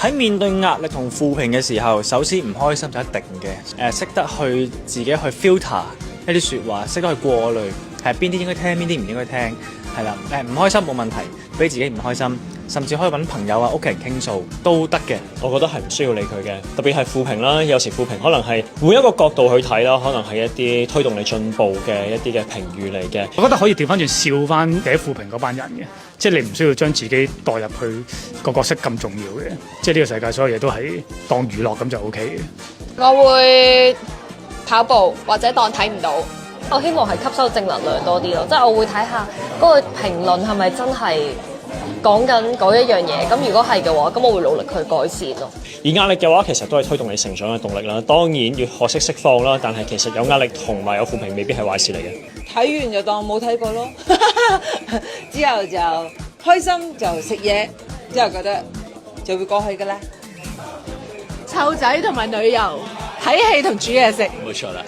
喺面對壓力同負評嘅時候，首先唔開心就一定嘅，識得去自己去 filter 一啲説話，識得去過濾，係邊啲應該聽，邊啲唔應該聽，係啦，唔開心冇問題，俾自己唔開心，甚至可以揾朋友啊、屋企人傾訴都得嘅。我覺得係唔需要理佢嘅，特別係負評啦。有時負評可能係換一個角度去睇啦，可能係一啲推動你進步嘅一啲嘅評語嚟嘅。我覺得可以調翻轉笑翻第一負評嗰班人嘅，即係你唔需要將自己代入去個角色咁重要嘅，即係呢個世界所有嘢都係當娛樂咁就 OK 嘅。我會跑步或者當睇唔到。我希望係吸收正能量多啲咯，即係我會睇下嗰個評論係咪真係講緊嗰一樣嘢，咁如果係嘅話，咁我會努力去改善咯。而壓力嘅話，其實都係推動你成長嘅動力啦。當然要學識釋放啦，但係其實有壓力同埋有負評未必係壞事嚟嘅。睇完就當冇睇過咯，之後就開心就食嘢，之後覺得就會過去㗎啦。湊仔同埋旅遊，睇戲同煮嘢食。冇錯啦。